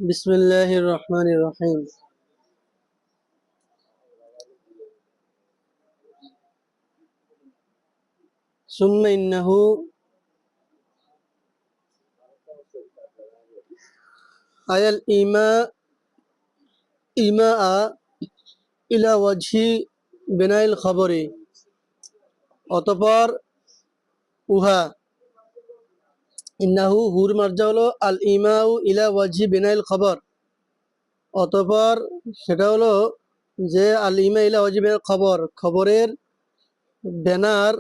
بسم الله الرحمن الرحيم ثم إنه أي الإيماء إلى وجه بناء الخبر অতঃপর উহা ইন্নাহু হুর মার্জা হলো আল ইমাউ ইলা ওয়াজহি বিনাইল খবর। অতঃপর সেটা হলো যে আল ইমা ইলা ওয়াজহি বিনাইল খবর, খবরের ব্যানার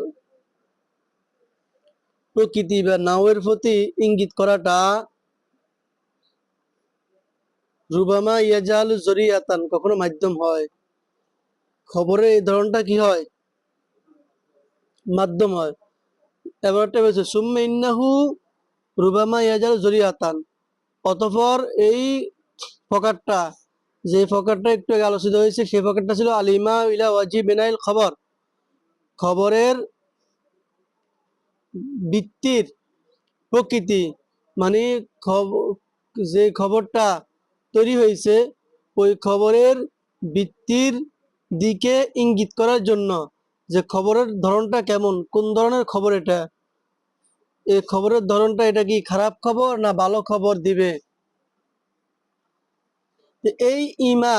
প্রকৃতি বা নাওয়ের প্রতি ইঙ্গিত করাটা রুবামা ইয়াজালু জরিয়াতান কখনো মাধ্যম হয়। খবরের এই ধরনটা কি হয়? মাধ্যম হয়। এবারটা বলছে সুম্মা ইন্নাহু রুবামা ইয়াজালু জরিয়াতান, অতঃপর এই ফকারটা, যে ফকারটা একটু আগে আলোচিত হয়েছে সেই ফকারটা ছিল আলিমা ইলা ওয়াজি বিনাইল খবর, খবরের ভিত্তির প্রকৃতি, মানে যে খবরটা তৈরি হয়েছে ওই খবরের ভিত্তির দিকে ইঙ্গিত করার জন্য, যে খবরের ধরনটা কেমন, কোন ধরনের খবর এটা, এই খবরের ধরনটা এটা কি খারাপ খবর না ভালো খবর দিবে। এই ইমা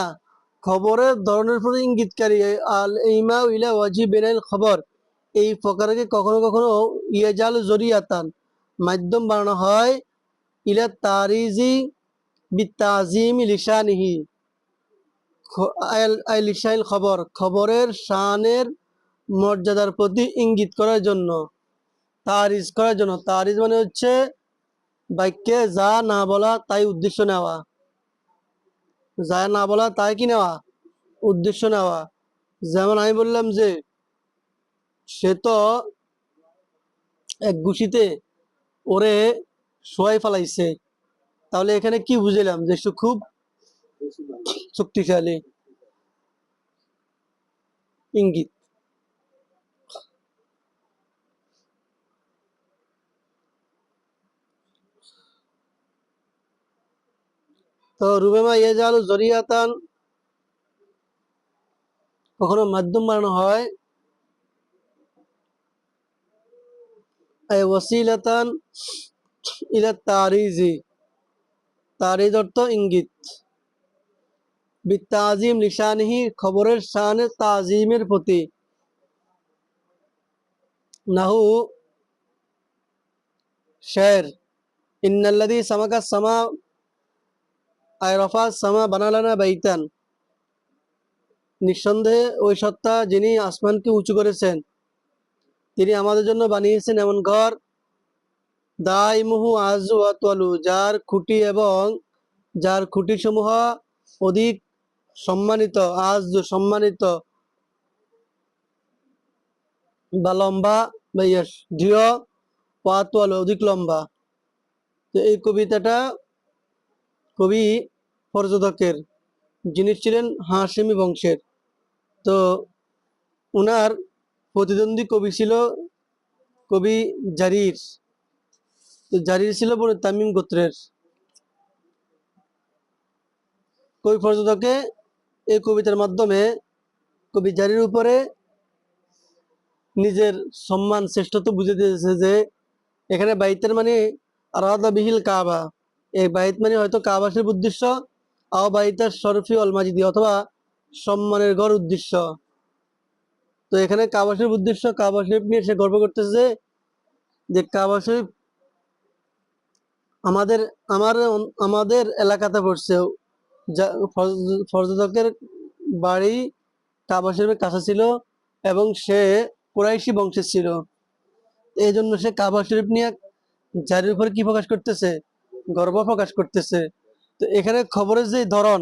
খবরের ধরনের প্রতি ইঙ্গিতকারী, আল ইমা ইলা ওয়াজি বিনাইল খবর, এই প্রকারকে কখনো কখনো ইয়াজাল জরিয়াতান মাধ্যম বানানো হয় ইলা তারিজি বিতাজিম লিসানিহি লিসাইল খবর, খবরের শানের মর্যাদার প্রতি ইঙ্গিত করার জন্য, তারিজ করার জন্য। তারিজ মানে হচ্ছে বাক্যে যা না বলা তাই উদ্দেশ্য নেওয়া, যা না বলা তাই কি নেওয়া, উদ্দেশ্য নেওয়া। যেমন আমি বললাম যে সে তো এক ঘুষিতে ওরে শোয়াই ফেলাইছে, তাহলে এখানে কি বুঝলাম যে সে খুব শক্তিশালী, ইঙ্গিত। তো রুবেমা ইয়াজালু জরিয়াতান কখনো মাধ্যম বানানো হয় ওয়াসিলাতান ইলা তারিজি, তারিজ অর্থ ইঙ্গিত, বিতাজিম লিসানিহি খবরের শানে তাজিমের প্রতি। নাহু শের ইন্নাল্লাযী সামাকাস সামা আয় রফাস সামা বানালানা বাইতান, নিঃসন্দেহে ওই সত্তা যিনি আসমানকে উঁচু করেছেন তিনি আমাদের জন্য বানিয়েছেন এমন ঘর, দাইমুহু আযু ওয়া তালু, যার খুঁটি সমূহ অধিক সম্মানিত, আজ সম্মানিত বা লম্বা বা দৃঢ়, ওয়াতালু অধিক লম্বা। তো এই কবিতাটা কবি পর্যটকের, যিনি ছিলেন হাশেমি বংশের। তো উনার প্রতিদ্বন্দ্বী কবি ছিল কবি জারির। তো জারির ছিল বলে তামিম গোত্রের। কবি পর্যটকে এই কবিতার মাধ্যমে কবি জারির উপরে নিজের সম্মান শ্রেষ্ঠত্ব বুঝে দিয়েছে যে এখানে বাইতের মানে আরাদা বিহিল কাবা, এই বাইত মানে হয়তো কাবা শরীফ উদ্দেশ্য, আও বাইতার শরফি অল মাজিদি, অথবা সম্মানের গড় উদ্দেশ্য। তো এখানে কাবা শরীফ উদ্দেশ্য, কাবা শরীফ নিয়ে সে গর্ব করতেছে যে কাবা শরীফ আমাদের আমার আমাদের এলাকাতে পড়ছে, যা পর্যটকের বাড়ি কাবা শরীফের কাছে ছিল এবং সে কুরাইশি বংশের ছিল। এই জন্য সে কাবা শরীফ নিয়ে জারির উপরে কি প্রকাশ করতেছে, গর্ব প্রকাশ করতেছে। তো এখানে খবরের যে ধরন,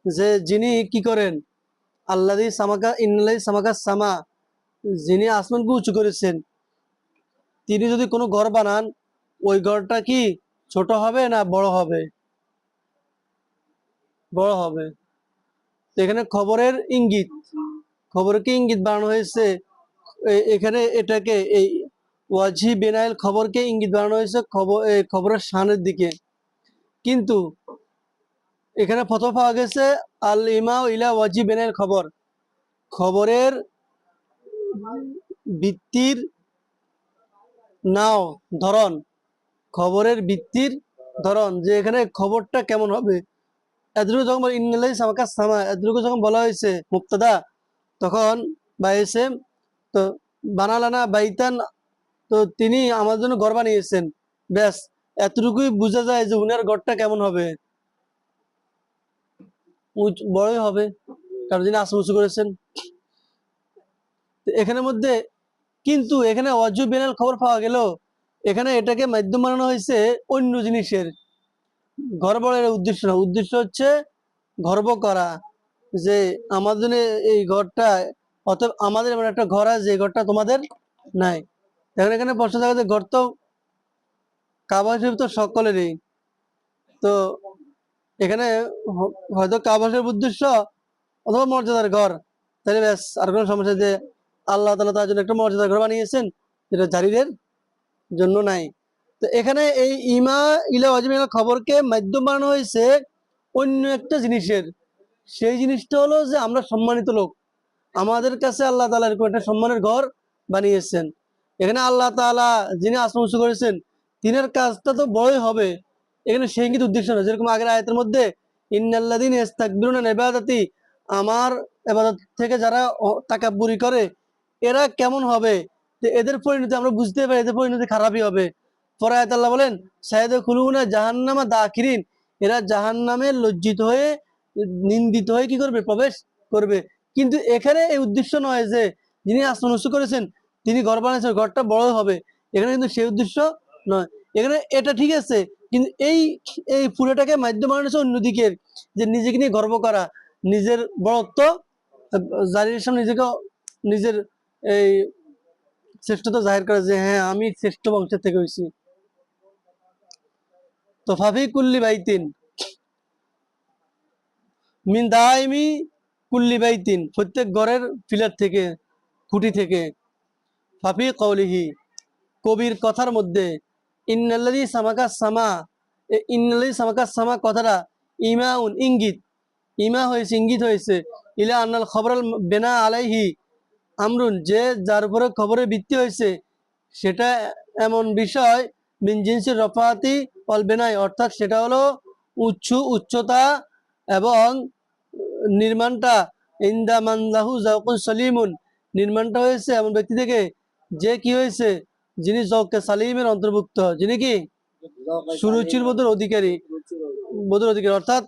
যে যিনি কি করেন, আল্লাযী সামাকা ইন্নাল্লাযী সামাকা সামা, যিনি আসমানকে উঁচু করেছেন, তিনি যদি কোনো ঘর বানান ওই ঘরটা কি ছোট হবে না বড় হবে? বড় হবে। এখানে খবরের ইঙ্গিত, খবরকে ইঙ্গিত বানানো হয়েছে এখানে, এটাকে এই ওয়াজি বেনাইল খবরকে ইঙ্গিত বানানো হয়েছে খবরের শানের দিকে। কিন্তু এখানে প্রথম পাওয়া গেছে আল ইমাউ ইলা ওয়াজিবেনের খবর, খবরের ভিত্তির নাও ধরন, খবরের ভিত্তির ধরন, যে এখানে খবরটা কেমন হবে। এতটুকু যখন ইন্নাল্লাহি সামাকা সামা, এতটুকু যখন বলা হয়েছে মুক্তাদা, তখন বাইসে তো বানালানা বাইতান, তো তিনি আমার জন্য ঘর বানিয়েছেন। ব্যাস, এতটুকুই বোঝা যায় যে উনার ঘরটা কেমন হবে, বড়ই হবে, কারণ যিনি আসমান উঁচু করেছেন। এখানের মধ্যে কিন্তু এখানে অজু বেনাল খবর পাওয়া গেল, এখানে এটাকে মাধ্যম বানানো হয়েছে অন্য জিনিসের। ঘর বড়ের উদ্দেশ্য না, উদ্দেশ্য হচ্ছে গর্ব করা যে আমাদের এই ঘরটা, অতএব আমাদের এমন একটা ঘর আছে যে ঘরটা তোমাদের নাই। এখন এখানে প্রশ্ন থাকে যে ঘর তো কাবা শরীফ তো সকলেরই, তো এখানে হয়তো কাবা শরীফ উদ্দেশ্য অথবা মর্যাদার ঘর, তাহলে ব্যাস আর কোনো সমস্যা, যে আল্লাহ তাআলা তার জন্য একটা মর্যাদার ঘর বানিয়েছেন, যেটা জারিদের জন্য নাই। তো এখানে এই ইমা ইলা ওয়াজিবের খবরকে মাধ্যম বানানো হয়েছে অন্য একটা জিনিসের। সেই জিনিসটা হলো যে আমরা সম্মানিত লোক, আমাদের কাছে আল্লাহ তাআলা এরকম একটা সম্মানের ঘর বানিয়েছেন। এখানে আল্লাহ তাআলা যিনি আসমান উঁচু করেছেন, তিনের কাজটা তো বড়ই হবে, এখানে সেই কিন্তু উদ্দেশ্য না। যেরকম আগের আয়াতের মধ্যে ইন্নাল্লাযীনা ইস্তাকবিরুনা আন ইবাদাতি, আমার ইবাদত থেকে যারা তাকাব্বুরি করে, এরা কেমন হবে, তো এদের পরিণতি আমরা বুঝতে পারি, এদের পরিণতি খারাপই হবে। পরে আয়াত আল্লাহ বলেন সায়াদখুলুনা জাহান্নামা দাখিরিন, এরা জাহান্নামে লজ্জিত হয়ে, নিন্দিত হয়ে কি করবে, প্রবেশ করবে। কিন্তু এখানে এই উদ্দেশ্য নয় যে যিনি আসমান উঁচু করেছেন তিনি ঘর বানিয়েছেন, ঘরটা বড় হবে, এখানে কিন্তু সেই উদ্দেশ্য নয়। এখানে এটা ঠিক আছে, কিন্তু এই এই পুরোটাকে মাধ্যম বানানো অন্যদিকে, যে নিজেকে নিয়ে গর্ব করা, নিজের বড়ত্ব জারির সামনে নিজেকে, নিজের এই শ্রেষ্ঠতা জাহির করা, যে হ্যাঁ আমি শ্রেষ্ঠ বংশের থেকে হয়েছি। তো ফাফি কুল্লি বাইতিন মিন দাইমি কুল্লি বাইতিন, প্রত্যেক ঘরের পিলার থেকে, খুঁটি থেকে, ফাফি কওলিহি, কবির কথার মধ্যে, ইন্নাল্লাযী সামাকা সামা, ইন্নাল্লাযী সামাকা সামা কথাটা ইমাউন ইঙ্গিত, ইমা হয়েছে ইঙ্গিত হয়েছে, ইলা আন্নাল খবরাল বেনা আলাইহি আমরুন, যে যার উপরে খবরের ভিত্তি হয়েছে সেটা এমন বিষয়, মিন জিনসির রফাতি অল বেনাই, অর্থাৎ সেটা হলো উচ্চতা এবং নির্মাণটা, ইন্দা মানলাহু যাওকুন সলিমুন, নির্মাণটা হয়েছে এমন ব্যক্তি থেকে যে কি হয়েছে, যিনি জওকে সালিমের অন্তর্ভুক্ত, যিনি কি সুরুচির বোধের অধিকারী, অর্থাৎ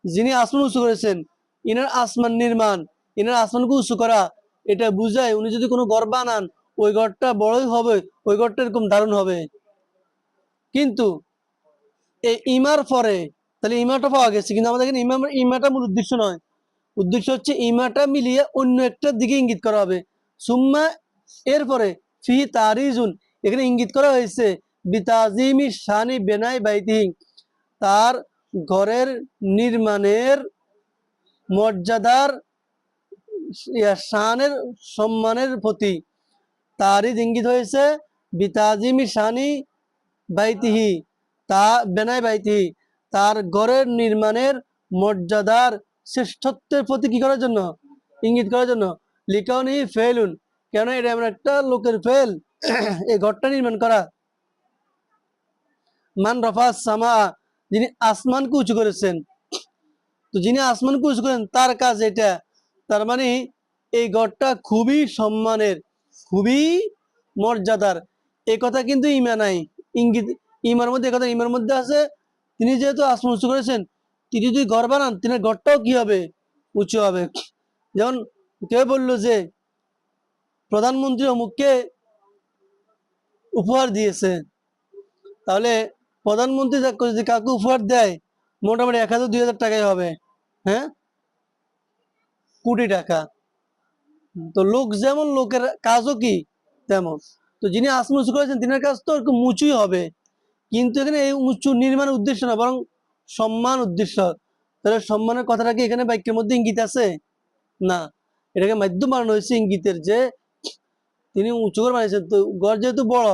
যিনি আসমান উঁচু করেছেন, ইনার আসমান নির্মাণ, ইনার আসমানকে উঁচু করা, এটা বুঝায় উনি যদি কোনো ঘর বানান, ওই ঘরটা বড়ই হবে, ওই ঘরটা এরকম দারুণ হবে। কিন্তু এই ইমার পরে, তাহলে ইমাটা পাওয়া গেছে, কিন্তু আমাদের এখানে ইমাটা মূল উদ্দেশ্য নয়, উদ্দেশ্য হচ্ছে ইমাটা মিলিয়ে অন্য একটা দিকে ইঙ্গিত করা হবে। সুম্মা, এরপরে ফি তারিজুন, এখানে ইঙ্গিত করা হয়েছে বিতাজিমি শানি বেনাই বাইতিহি, তার ঘরের নির্মাণের মর্যাদার, শানের সম্মানের প্রতি, তারই ইঙ্গিত হয়েছে বিতাজিমি শানি বাইতিহি, তা বেনাই বাইতিহি, তার ঘরের নির্মাণের মর্যাদার শ্রেষ্ঠত্বের প্রতি কি করার জন্য, ইঙ্গিত করার জন্য। লিকাউনি ফেলুন, কেন এটা এমন একটা লোকের ফেল এই ঘরটা নির্মাণ করা। মান রফা সামা, যিনি আসমানকে উঁচু করেছেন, তো যিনি আসমানকে উঁচু করেন তার কাজ এটা, তার মানে এই ঘরটা খুবই সম্মানের, খুবই মর্যাদার। এই কথা কিন্তু ইমা নাই, ইঙ্গিত ইমার মধ্যে, কথা ইমার মধ্যে আছে, তিনি যেহেতু আসমান উঁচু করেছেন, তিনি যদি ঘর বানান, তিনি ঘরটাও কি হবে, উঁচু হবে। যেমন কেউ বললো যে প্রধানমন্ত্রী অমুককে উপহার দিয়েছে, তাহলে প্রধানমন্ত্রী যদি কাউকে উপহার দেয়, মোটামুটি 1000-2000 টাকাই হবে, হ্যাঁ, কোটি টাকা। তো লোক যেমন, লোকের কাজও কি তেমন। তো যিনি আসমান উঁচু করেছেন তিনার কাজ তো এরকম উঁচুই হবে, কিন্তু এখানে এই উঁচু নির্মাণের উদ্দেশ্য না, বরং সম্মান উদ্দেশ্য। তাহলে সম্মানের কথাটা কি এখানে বাক্যের মধ্যে ইঙ্গিত আছে? না, এটাকে মাধ্যম বানানো হয়েছে ইঙ্গিতের, যে তিনি উঁচু করে বানিয়েছেন, তো ঘর যেহেতু বড়,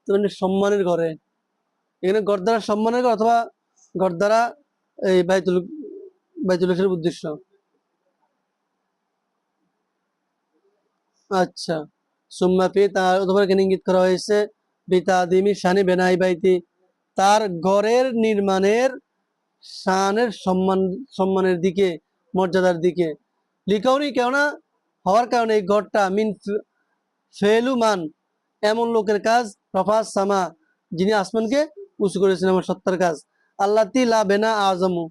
তো মানে সম্মানের ঘরে, এখানে ঘর দ্বারা সম্মানের ঘর, অথবা ঘর দ্বারা এই বাইতুল বাইতুল্লাহ শরীফ উদ্দেশ্য। আচ্ছা, সুম্মা ফি তার অথবা এখানে ইঙ্গিত করা হয়েছে বিতাদিমি শানি বেনাই বাইতি, তার ঘরের নির্মাণের শানের সম্মানের দিকে, মর্যাদার দিকে। লিকাউনি, কেননা হওয়ার কারণে এই ঘরটা মিন ফেলু মান, এমন লোকের কাজ, রফাস সামা, যিনি আসমানকে উঁচু করেছেন, আমার সত্তার কাজ। আল্লাতি লা বেনা আজমু,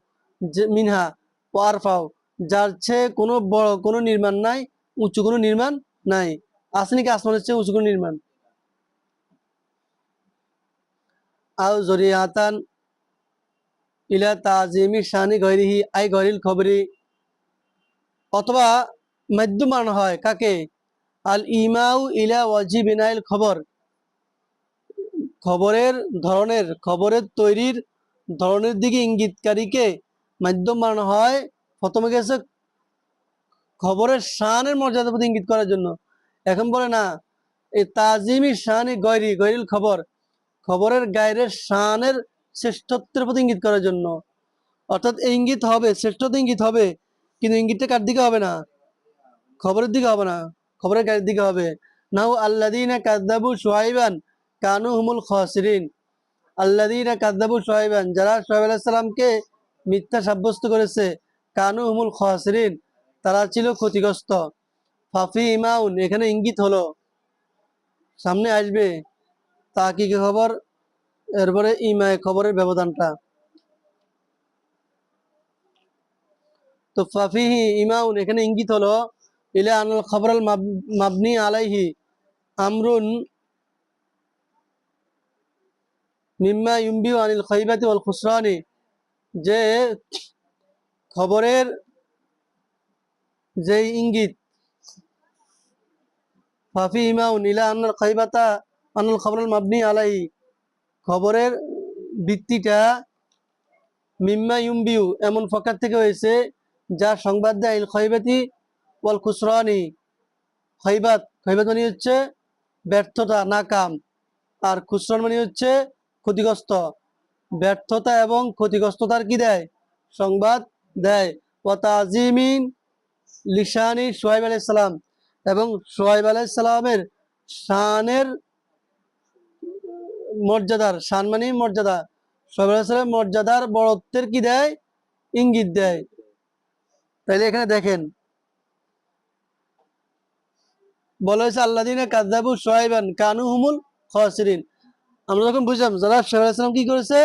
মিনহা ওয়ারফাও, যার চেয়ে কোনো বড় কোনো নির্মাণ নাই, উঁচু কোনো নির্মাণ নাই। আছে নাকি আসমানের চেয়ে উঁচু কোনো নির্মাণ? আও জরিয়াতান ইলা তাজিমি শানি গৈরিহি আই গৈরিল খবরি, অথবা মাধ্যম বানানো হয় কাকে? আল ইমাউ ইলা ওয়াজিবিনাইল খবর, খবরের তৈরির ধরনের দিকে ইঙ্গিতকারীকে মাধ্যম বানানো হয়। প্রথমে গেছে খবরের শানের মর্যাদার প্রতি ইঙ্গিত করার জন্য, এখন বলে না এই তাজিমি শানি গৈরিল খবর, খবরের গায়ের শানের শ্রেষ্ঠত্বের প্রতি ইঙ্গিত করার জন্য। অর্থাৎ এই ইঙ্গিত হবে, শ্রেষ্ঠত্ব ইঙ্গিত হবে, কিন্তু ইঙ্গিতটা কার দিকে হবে না? খবরের দিকে হবে না, খবরের গায়ের দিকে হবে। নাও আল্লাযীনা কাযযাবু শুআইবান কানু হুমুল খাসিরিন, আল্লাযীনা কাযযাবু শুআইবান, যারা শুআইব আলাইহিস সালামকে মিথ্যা সাব্যস্ত করেছে, কানু হুমুল খাসিরিন, তারা ছিল ক্ষতিগ্রস্ত। ফাফি ইমাউন, এখানে ইঙ্গিত হলো, সামনে আসবে তাহকিকে খবর, এরপরে ইমায়ে খবরের ব্যবধানটা। তো ফাফিহি ইমাউন, এখানে ইঙ্গিত হলো ইলা আনুল খবরাল মাবনি আলাইহি আমরুন মিম্মা ইউম্বিউ আনিল খাইবাতি ওয়াল খুসরানি, যে খবরের যে ইঙ্গিত, ফাফি ইমাউন ইলা আনুল খাইবাতা আনুল খবরাল মাবনি আলাইহি, খবরের ভিত্তিটা মিম্মা ইউম্বিউ, এমন ফকার থেকে হয়েছে যা সংবাদ দেয় আল খাইবাতি ওয়াল খুসরানি, খৈবাত, খৈবাত মানে হচ্ছে ব্যর্থতা, নাকাম, আর খুসরান মানে হচ্ছে ক্ষতিগ্রস্ত। ব্যর্থতা এবং ক্ষতিগ্রস্ততার কি দেয়? সংবাদ দেয়। ওয়া তাজিমিন লিসানি শুআইব আলাইহিস সালাম, এবং শুআইব আলাইহিস সালামের শানের মর্যাদার, শান মানে মর্যাদা, শুআইব আলাইহিস সালামের মর্যাদার বড়ত্বের কি দেয়? ইঙ্গিত দেয়। তাইলে এখানে দেখেন বলা হয়েছে আল্লাযীনা কাযযাবু শুআইবান কানু হুমুল খাসিরিন। আমরা যখন বুঝলাম যারা শুআইব আলাইহিস সালাম কি করেছে,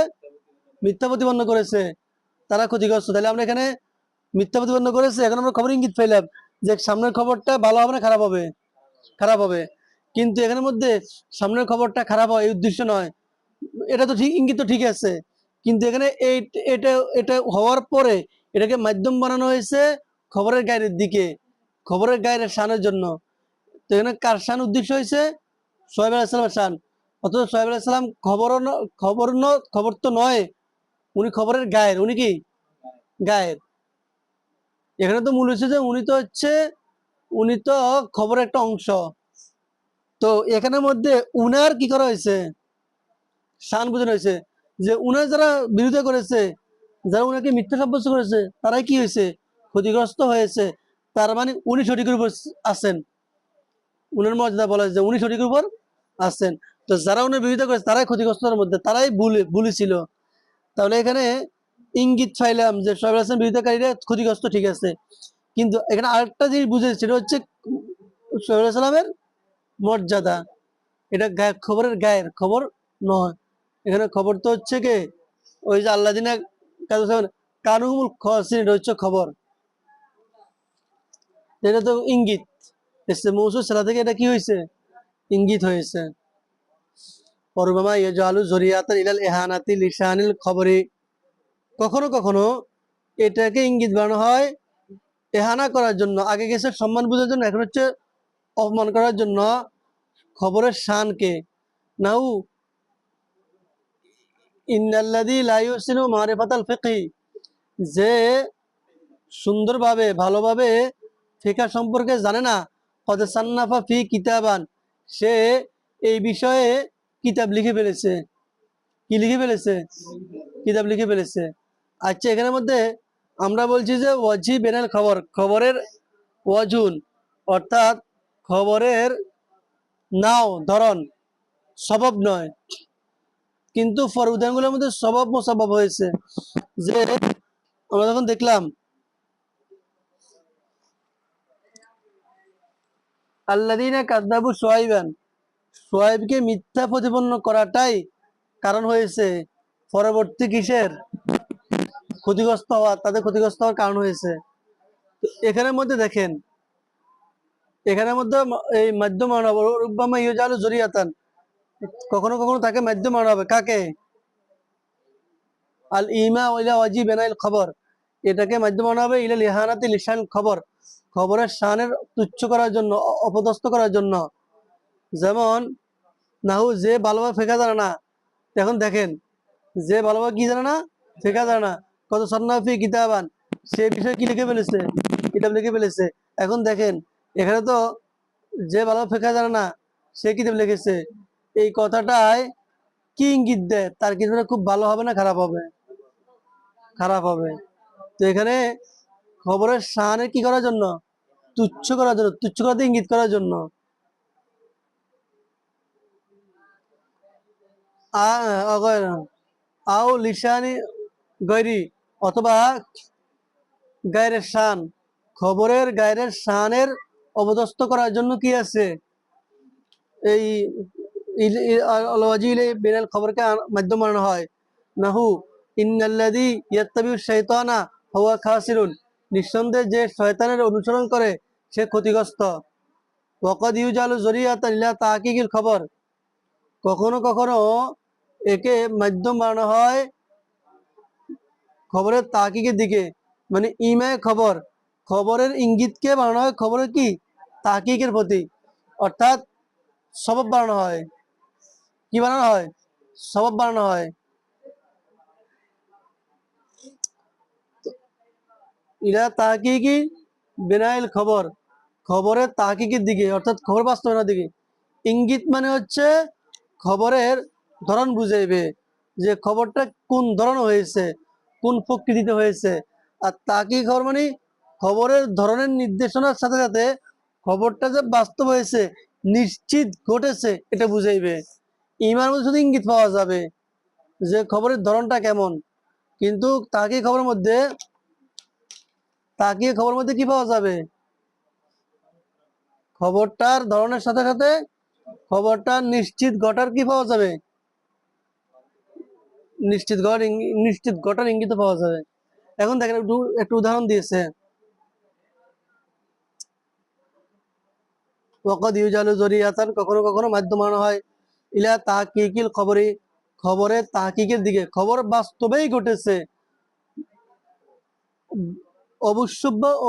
মিথ্যা প্রতিপন্ন করেছে, তারা ক্ষতিগ্রস্ত। তাহলে আমরা এখানে মিথ্যা প্রতিপন্ন করেছে, এখন আমরা খবর ইঙ্গিত পেলাম যে সামনের খবরটা ভালো হবে না খারাপ হবে? খারাপ হবে। কিন্তু এখানের মধ্যে সামনের খবরটা খারাপ হয় এই উদ্দেশ্য নয়, এটা তো ঠিক, ইঙ্গিত তো ঠিক আছে, কিন্তু এখানে এটা এটা হওয়ার পরে এটাকে মাধ্যম বানানো হয়েছে খবরের গায়ের দিকে, খবরের গায়ের শানের জন্য। তো এখানে কার শান উদ্দেশ্য হয়েছে? সোহেব আলাইহিস শান। অথচ সোহেব আলাইহিস সালাম খবর তো নয়, উনি খবরের গায়ের। উনি কি গায়ের? এখানে তো মূল হচ্ছে যে উনি তো খবরের একটা অংশ। তো এখানের মধ্যে উনার কি করা হয়েছে? শান বোঝানো হয়েছে যে উনার যারা বিরোধিতা করেছে, যারা উনাকে মিথ্যা সাব্যস্ত করেছে, তারাই কি হয়েছে? ক্ষতিগ্রস্ত হয়েছে। তার মানে উনি সঠিকের উপর আছেন, উনার মর্যাদা বলা হয়েছে উনি সঠিকের উপর আছেন। তো যারা উনার বিরোধিতা করেছে তারাই ক্ষতিগ্রস্তর মধ্যে, তারাই ভুলে ছিল। তাহলে এখানে ইঙ্গিত পাইলাম যে সোহেব আলাইহিস সালাম বিরোধিতাকারীরা ক্ষতিগ্রস্ত, ঠিক আছে, কিন্তু এখানে আরেকটা জিনিস বুঝেছি, সেটা হচ্ছে সোহেব আলাইহিস সালামের মর্যাদা। এটা খবরের গায়ের খবর নয়। এখানে খবর তো হচ্ছে কে? ওই যে আল্লাযীনা কানুহুমুল খাসিরিন, এটা হচ্ছে খবর, এটা তো ইঙ্গিত। এসে মৌসুল সালা থেকে এটা কি হয়েছে? ইঙ্গিত হয়েছে। পরবামা ইয়াজালু জরিয়াতান ইলাল ইহানাতি লিসানিল খবরি, কখনো কখনো এটাকে ইঙ্গিত বানানো হয় এহানা করার জন্য, আগে গেছে সম্মান বোঝার জন্য, এখন হচ্ছে অপমান করার জন্য খবরের শানকে। নাউ ইন্নাল্লাযী লা ইউহসিনু মারিফাতাল ফিকহি, যে সুন্দরভাবে ভালোভাবে ফিকহ সম্পর্কে জানে না, কদ সান্নাফা ফি কিতাবান, সে এই বিষয়ে কিতাব লিখে ফেলেছে। কি লিখে ফেলেছে? কিতাব লিখে ফেলেছে। আচ্ছা, এখানের মধ্যে আমরা বলছি যে ওয়াজি বেনাল খবর, খবরের ওয়াজুন অর্থাৎ খবরের নাও ধরন সবব নয়, কিন্তু ফর উদাহরণগুলোর মধ্যে সবব মুসাবব হয়েছে। যে আমরা যখন দেখলাম আল্লাযীনা কাযযাবু শুআয়বান, শুআয়বকে মিথ্যা প্রতিপন্ন করাটাই কারণ হয়েছে পরবর্তী কিসের ক্ষতিগ্রস্ত হওয়া, তাদের ক্ষতিগ্রস্ত হওয়ার কারণ হয়েছে। তো এখানের মধ্যে দেখেন, এখানের মধ্যে এই মাধ্যম আনা হবে রুব্বামা ইউজালু যরিয়াতান, কখনো কখনো তাকে মাধ্যম আনা হবে কাকে, আল ইমা ইলা ওয়াজি বেনাইল খবর, এটাকে মাধ্যম আনা হবে ইলা লিহানাতি লিসান খবর, খবরের শানের তুচ্ছ করার জন্য, অপদস্থ করার জন্য। যেমন নাহু যে ভালোভাবে ফেকা জানে না, এখন দেখেন যে ভালোভাবে কি জানে না, ফেকা জানে না, কত সন্নাফি কিতাবান, সে বিষয়ে কি লিখে ফেলেছে, কিতাব লিখে ফেলেছে। এখন দেখেন এখানে তো যে ভালোভাবে ফেকা জানে না সে কিতাব লিখেছে, এই কথাটায় কি ইঙ্গিত দেয়, তার কিতাবটা খুব ভালো হবে না খারাপ হবে, খারাপ হবে। তো এখানে খবরের শানে কি করার জন্য, তুচ্ছ করার জন্য, তুচ্ছ করাতে ইঙ্গিত করার জন্য। আও লিসানি গৈরি, অথবা গায়রের শান, খবরের গায়রের শানের অবদস্থ করার জন্য কি আছে, এই বিনাল খবরকে মাধ্যম বানানো হয়। নাহু ইন্নাল্লাযী ইয়াত্তাবিউ শাইতানা হুয়া খাসিরুন, নিঃসন্দেহে যে শয়তানের অনুসরণ করে সে ক্ষতিগ্রস্ত। ওয়াকাদ ইউজালু যরিয়াতান ইলা তাহকিকিল খবর, কখনো কখনো একে মাধ্যম বানানো হয় খবরের তাহকিকের দিকে, মানে ইমায় খবর, খবরের ইঙ্গিতকে বানানো হয় খবরের কি তাহকিকের প্রতি, অর্থাৎ সবব বানানো হয়, কি বানানো হয়, সবব বানানো হয়। ইলা তাহকিকি বিনাইল খবর, খবরের তাহকিকের দিকে অর্থাৎ খবর বাস্তবায়নের দিকে। ইঙ্গিত মানে হচ্ছে খবরের ধরন বুঝাইবে, যে খবরটা কোন ধরন হয়েছে, কোন প্রকৃতিতে হয়েছে। আর তাহকিক খবর মানে খবরের ধরনের নির্দেশনার সাথে সাথে খবরটা যে বাস্তব হয়েছে, নিশ্চিত ঘটেছে, এটা বুঝাইবে। ইমার মধ্যে শুধু ইঙ্গিত পাওয়া যাবে যে খবরের ধরনটা কেমন, কিন্তু তাহকিক খবরের মধ্যে, তাকিয়ে খবর মধ্যে কি পাওয়া যাবে, খবরটার ধরনের সাথে সাথে খবরটার নিশ্চিত ঘটার কি পাওয়া যাবে, নিশ্চিত ঘটার ইঙ্গিত পাওয়া যাবে। এখন দেখেন একটু উদাহরণ দিয়েছে, ওয়াকাদ ইউজালু যরিয়াতান, কখনো কখনো মাধ্যম আনা হয় ইলা তাহকিকিল খবরি, খবরের তাহকিকের দিকে, খবর বাস্তবেই ঘটেছে,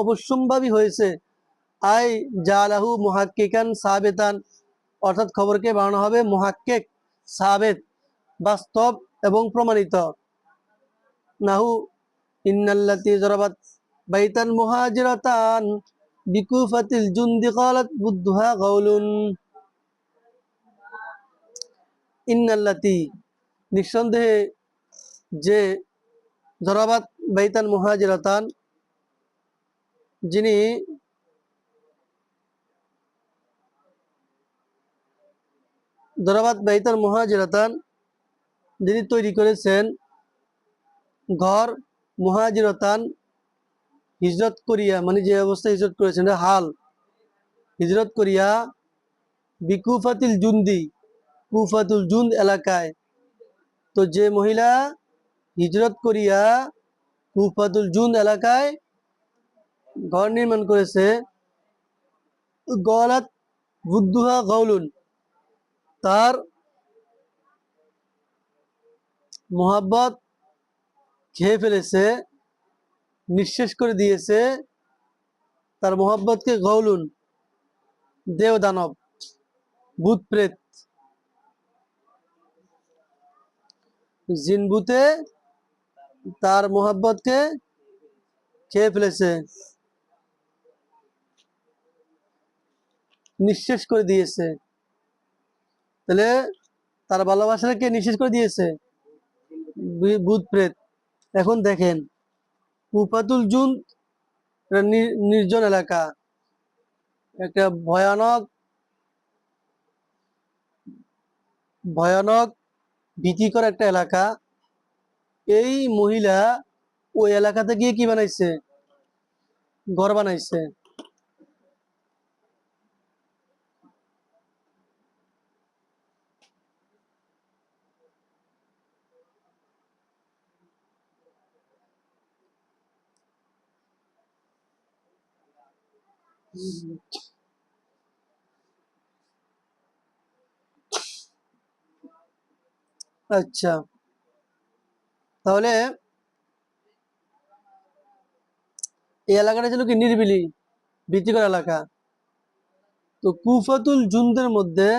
অবশ্যম্ভাবী হয়েছে। আই জালাহু মুহাক্কিকান সাবিতান, অর্থাৎ খবরকে বানানো হবে মুহাক্কিক সাবেত, বাস্তব এবং প্রমাণিত। নাহু ইন্নাল্লাতী জরাবাত বাইতান মুহাজিরাতান বিকুফাতিল জুনদি ক্বালাত বুদ্দুহা গাউলুন, ইন্নাল্লাতী নিঃসন্দেহে যে জরাবাত বাইতান মুহাজিরাতান, যিনি জরাবাত বাইতান মুহাজিরাতান, যিনি তৈরি করেছেন ঘর, মুহাজিরাতান হিজরত করিয়া, মানে যে অবস্থায় হিজরত করেছেন হাল, হিজরত করিয়া বিকুফাতিল জুন্দি, কুফাতুল জুন্দ এলাকায়। তো যে মহিলা হিজরত করিয়া কুফাতুল জুন্দ এলাকায় ঘর নির্মাণ করেছে, গলাত বুদ্দুহা গাউলুন, তার মোহাব্বত খেয়ে ফেলেছে, নিঃশেষ করে দিয়েছে তার মোহাব্বতকে গাউলুন, দেব দানব, ভূত প্রেত, জিন ভূতে তার মোহাব্বতকে খেয়ে ফেলেছে, নিঃশেষ করে দিয়েছে। তাহলে তার ভালোবাসাকে নিঃশেষ করে দিয়েছে ভূত প্রেত। এখন দেখেন কুফাতুল জুন নির্জন এলাকা, একটা ভয়ানক ভয়ানক ভীতিকর একটা এলাকা। এই মহিলা ওই এলাকাতে গিয়ে কি বানাইছে, ঘর বানাইছে। আচ্ছা, তাহলে এই এলাকাটা ছিল কি নিরিবিলি, ভীতিকর এলাকা। তো কুফাতুল জুনদের মধ্যে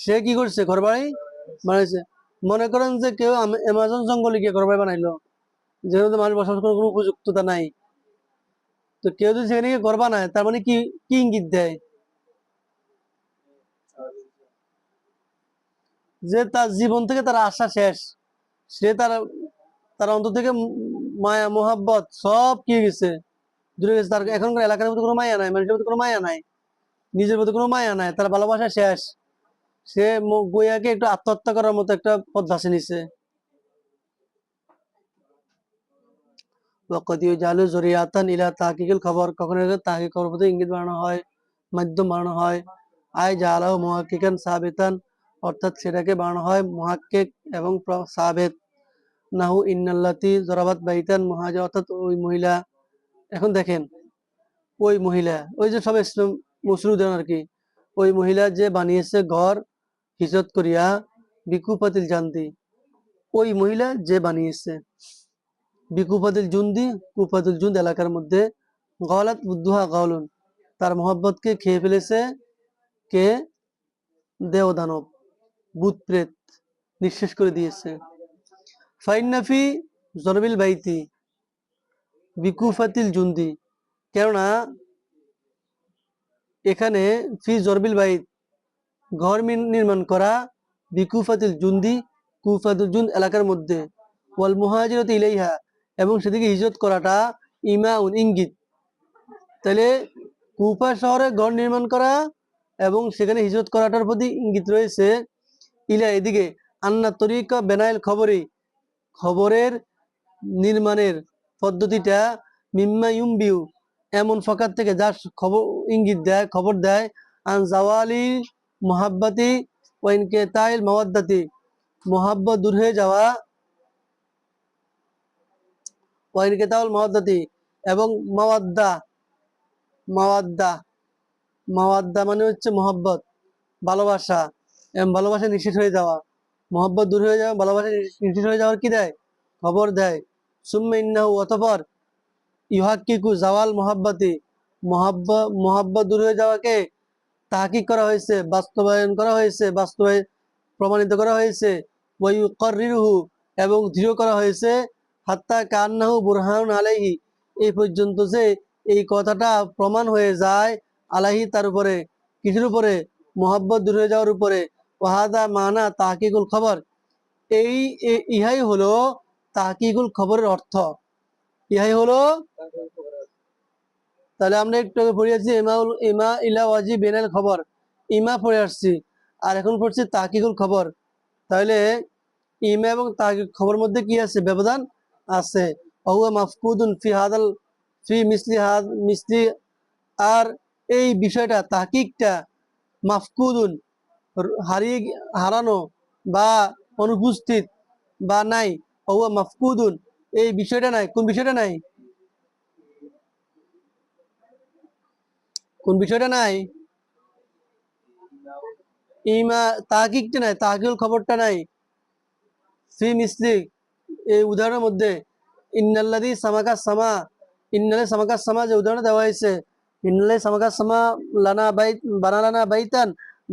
সে কি করছে, ঘর বাড়ি বানাইছে। মনে করেন যে কেউ অ্যামাজন জঙ্গলে গিয়ে ঘর বাড়ি বানাইলো, যেহেতু মানুষ বসবাস করার কোনো উপযুক্ততা নাই। তো কেউ যদি সেখানে গিয়ে ঘর বানায়, তার মানে কি কি ইঙ্গিত দেয়, যে তার জীবন থেকে তার আশা শেষ। সে তার তার অন্তর থেকে মায়া মোহাব্বত সব কি গেছে, দূরে গেছে। তার এখনকার এলাকার মধ্যে কোনো মায়া নাই, মানুষের মধ্যে কোনো মায়া নাই, নিজের মধ্যে কোনো মায়া নাই, তার ভালোবাসা শেষ। সে বইয়াকে একটু আত্মহত্যা করার মতো একটা পথ বাছে নিছে। জালু জরিয়াতান ইলা তাহকিকুল খবর, কখনো তাহকিক খবর প্রতি ইঙ্গিত বানানো হয়, মাধ্যম বানানো হয়। আয় জালাহু মুহাক্কিকান সাবিতান, অর্থাৎ সেটাকে বানানো হয় মুহাক্কিক এবং সাবেত। নাহু ইন্নাল্লাতি জরাবাত বাইতান মুহাজা, অর্থাৎ ওই মহিলা। এখন দেখেন, ওই মহিলা, ওই যে সব ইসলাম মুসলিম আর কি, ওই মহিলা যে বানিয়েছে ঘর হিজরত করিয়া, বিকুপাতিল জান্দি, ওই মহিলা যে বানিয়েছে বিকুপাতিল জুন্দি, কুপাতিল জুন্দ এলাকার মধ্যে। গলাত উদ্দুহা গাউলুন, তার মোহাব্বতকে খেয়ে ফেলেছে কে, দেও দানব, ভূত প্রেত নিঃশেষ করে দিয়েছে। ফাইন্নাফি জরবিল বাইতি বিকুফাতিল জুন্দি, কেননা এখানে ফি জরবিল বাইত, ঘর নির্মাণ করা, বিকুফাতিল জুন্দি, কুফাতুল জুন্দ এলাকার মধ্যে, ওয়াল মুহাজিরাতি ইলাইহা, এবং সেদিকে হিজরত করাটা, ইমাউন ইঙ্গিত। তাহলে কুফা শহরে ঘর নির্মাণ করা এবং সেখানে হিজরত করাটার প্রতি ইঙ্গিত রয়েছে। ইলা এদিকে, আন্না তরিকা বেনাইল খবরই, খবরের নির্মাণের পদ্ধতিটা, মিম্মা ইউমবিউ, এমন ফকার থেকে যা খবর ইঙ্গিত দেয়, খবর দেয়, আন জাওয়ালি মোহাব্বতি ওয়াইনকে তাইল মাওয়াদ্দাতি, মোহাব্বত দূর হয়ে যাওয়া, ওয়াইনকে তাইল মাওয়াদ্দাতি, এবং মাওয়াদ্দা, মাওয়াদ্দা, মাওয়াদ্দা মানে হচ্ছে মোহাব্বত, ভালোবাসা, এবং ভালোবাসা নিঃশেষ হয়ে যাওয়া, মোহাব্বত দূর হয়ে যাওয়া, ভালোবাসা নিঃশেষ হয়ে যাওয়ার কি দেয়, খবর দেয়। সুম্মা ইন্নাহু, অতঃপর, ইউহাক্কিকু জাওয়াল মোহাব্বতি, মোহাব্বত দূর হয়ে যাওয়াকে তাহকিক করা হয়েছে, বাস্তবায়ন করা হয়েছে, বাস্তবায়ন প্রমাণিত করা হয়েছে। ওয়ায়ুকাররিরুহু, এবং দৃঢ় করা হয়েছে। হাত্তা কান্নাহু বুরহানুন আলাইহি, এই পর্যন্ত যে এই কথাটা প্রমাণ হয়ে যায়, আলাইহি তার উপরে, কিছুর উপরে, মোহাব্বত দূর হয়ে যাওয়ার উপরে। ওয়াহাদা মানা তাহকিকুল খবর, এই ইহাই হলো তাহকিকুল খবরের অর্থ, ইহাই হলো। তাহলে আমরা একটু আগে পড়ে আসছি ইমা ইলা ওয়াজিব বেনাল খবর, ইমা পড়ে আসছি, আর এখন পড়ছি তাহকিকুল খবর। তাহলে ইমা এবং তাহকিক খবর মধ্যে কি আছে, ব্যবধান আছে। হুয়া মাফকুদুন ফি হাদাল, ফি মিসলি, আর এই বিষয়টা তাহকিকটা, মাফকুদুন হারিয়ে, হারানো বা অনুপস্থিত বা নাই। হুয়া মাফকুদুন, এই বিষয়টা নাই, কোন বিষয়টা নাই, কোন বিষয়টা নাই, ইমা তাহকিকটা নাই, তাহকিকুল খবরটা নাই। ফি মিসলি, এই উদাহরণের মধ্যে, ইন্নাল্লাযী সামাকা সামা, ইন্নাল্লাযী সামাকা সামা যে উদাহরণ দেওয়া হয়েছে, ইন্নাল্লাযী সামাকা সামা লানা বাইত, বানালানা বাইতান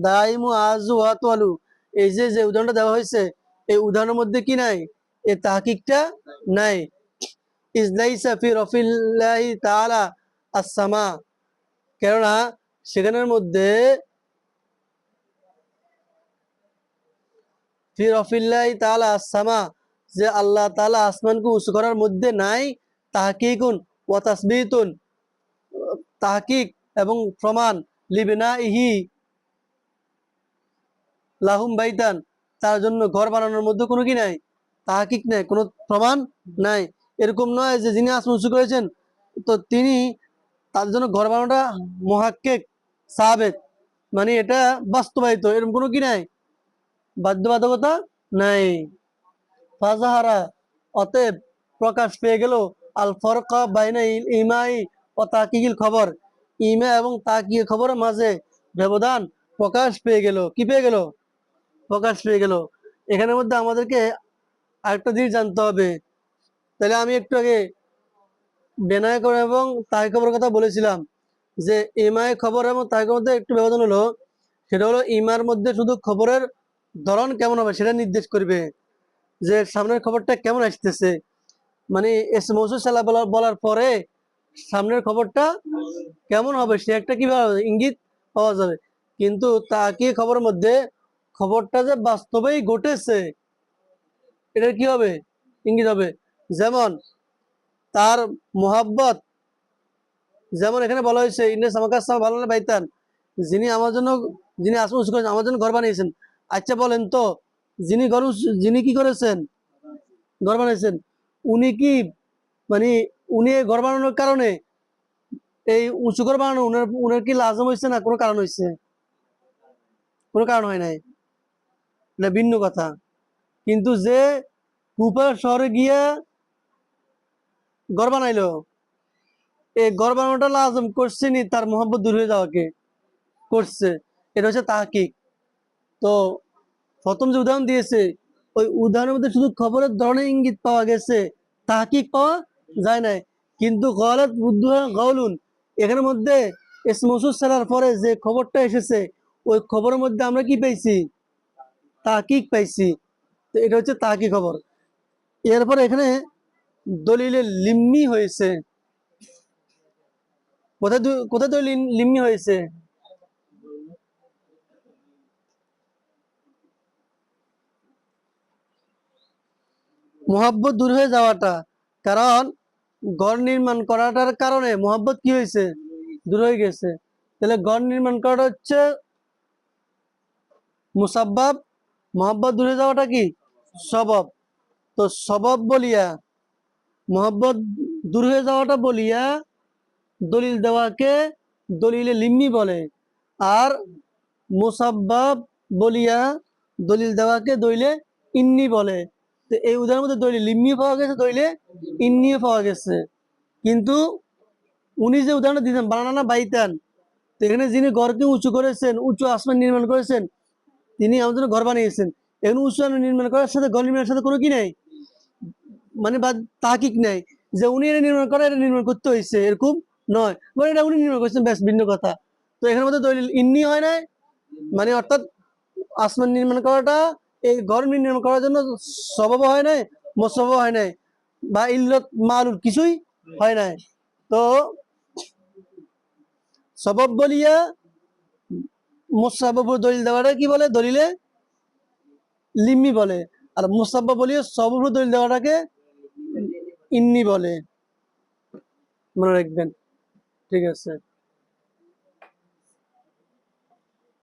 দাইমু আযু ওয়া তালু, এই যে যে উদাহরণটা দেওয়া হয়েছে, এই উদাহরণের মধ্যে কি নাই, এই তাহকিকটা নাই। ইজলাইসা ফি রফিল্লাহি তাআলা আস-সামা, কেননা সেখানের মধ্যে, ফি রফিল্লাহি তাআলা আস-সামা, যে আল্লাহ তাআলা আসমানকে উঁচু করার মধ্যে নাই তাহকিকুন ওয়া তাসবিতুন, তাহকিক এবং প্রমাণ, লিবিনা ইহি লাহুম বাইতান, তার জন্য ঘর বানানোর মধ্যে কোনো কি নাই, তাহকিক নাই, কোনো প্রমাণ নাই। এরকম নয় যে যিনি আসমান উঁচু করেছেন তো তিনি তার জন্য ঘর বানানোটা মুহাক্কিক সাবেক, মানে এটা বাস্তবায়িত, এরকম কোনো কি নাই, বাধ্যবাধকতা নাই। ফাজাহারা, অতএব প্রকাশ পেয়ে গেল, আল ফরকা বাইনা ইমাই ও তাকিকিল খবর, ইমা এবং তাকিয়ে খবরের মাঝে ব্যবধান প্রকাশ পেয়ে গেল। কি পেয়ে গেল? প্রকাশ পেয়ে গেল। এখানের মধ্যে আমাদেরকে আরেকটা জিনিস জানতে হবে। তাহলে আমি একটু আগে বেনায় খবর এবং তাই খবরের কথা বলেছিলাম যে ইমায় খবর এবং তাই খবর মধ্যে একটু ব্যবধান হলো, সেটা হলো ইমার মধ্যে শুধু খবরের ধরন কেমন হবে সেটা নির্দেশ করবে, যে সামনের খবরটা কেমন আসতেছে, মানে এস মৌসুম সাল্লাহ বলার পরে সামনের খবরটা কেমন হবে সে একটা কি ইঙ্গিত পাওয়া যাবে। কিন্তু তাকে খবরের মধ্যে খবরটা যে বাস্তবেই ঘটেছে এটার কি হবে, ইঙ্গিত হবে। যেমন তার মোহাব্বত, যেমন এখানে বলা হয়েছে ইন্নাস আমাকে ভালো না বাইতান, যিনি আমার জন্য, যিনি আসমান উঁচু করেছেন, আমার জন্য ঘর বানিয়েছেন। আচ্ছা বলেন তো, যিনি যিনি কি করেছেন, ঘর বানিয়েছেন, উনি কি মানে উনি এই ঘর বানানোর কারণে, এই উঁচু ঘর বানানো উনার উনার কি লাজম হয়েছে না কোনো কারণ হয়েছে? কোনো কারণ হয় নাই, এটা ভিন্ন কথা। কিন্তু যে কুফা শহরে গিয়া ঘর বানাইলো, এই ঘর বানানোটা লাজম করছে নি তার মোহাম্মত দূর হয়ে যাওয়াকে, করছে। এটা হচ্ছে তাহকিক। তো প্রথম যে উদাহরণ দিয়েছে ওই উদাহরণের মধ্যে শুধু খবরের ধরনের ইঙ্গিত পাওয়া গেছে, তাহকিক পাওয়া যায় নাই। কিন্তু গলাত বুদ্ধুহা গাউলুন, এখানের মধ্যে ইসমসুস সালার পরে যে খবরটা এসেছে ওই খবরের মধ্যে আমরা কি পাইছি, তাহকিক পাইছি। তো এটা হচ্ছে তাহকিক খবর। এরপরে এখানে দলিলে লিম্মি হয়েছে, কোথায় কোথায় দলিল লিম্মি হয়েছে? মোহাব্বত দূর হয়ে যাওয়াটা, কারণ ঘর নির্মাণ করাটার কারণে মোহাব্বত কি হয়েছে, দূর হয়ে গেছে। তাহলে ঘর নির্মাণ করাটা হচ্ছে মুসাব্বাব, মোহাব্বত দূর হয়ে যাওয়াটা কি সবব। তো সবব বলিয়া মোহাব্বত দূর হয়ে যাওয়াটা বলিয়া দলিল দেওয়াকে দলিলে লিম্মি বলে, আর মুসাব্বাব বলিয়া দলিল দেওয়াকে দলিলে ইন্নি বলে। তো এই উদাহরণের মধ্যে দলিল লিম্মি পাওয়া গেছে, দলিলে ইন্নিও পাওয়া গেছে। কিন্তু উনি যে উদাহরণ দিতেন বানানা বাইতান, তো এখানে যিনি ঘরকে উঁচু করেছেন, উঁচু আসমান নির্মাণ করেছেন, তিনি আমাদের জন্য ঘর বানিয়েছেন। এখন উঁচু আসমান নির্মাণ করার সাথে ঘর নির্মাণের সাথে কোনো কি নেই, মানে বা তাকিক নেই যে উনি এটা নির্মাণ করে এটা নির্মাণ করতে হয়েছে, এরকম নয়, মানে এটা উনি নির্মাণ করেছেন, ব্যাস ভিন্ন কথা। তো এখানের মধ্যে দলিল ইন্নি হয় নাই, মানে অর্থাৎ আসমান নির্মাণ করাটা এই ঘর নির্মাণ করার জন্য সবব হয় নাই, মোসব হয় নাই, বা ইল্লত মালুল কিছুই হয় নাই। তো সবব বলিয়া মোসাব্বর দলিল দেওয়াটা কি বলে, দলিলে লিম্মি বলে। আর মোসাব্বা বলিয়া সবব দলিল দেওয়াটাকে ইন্নি বলে, মনে রাখবেন। ঠিক আছে।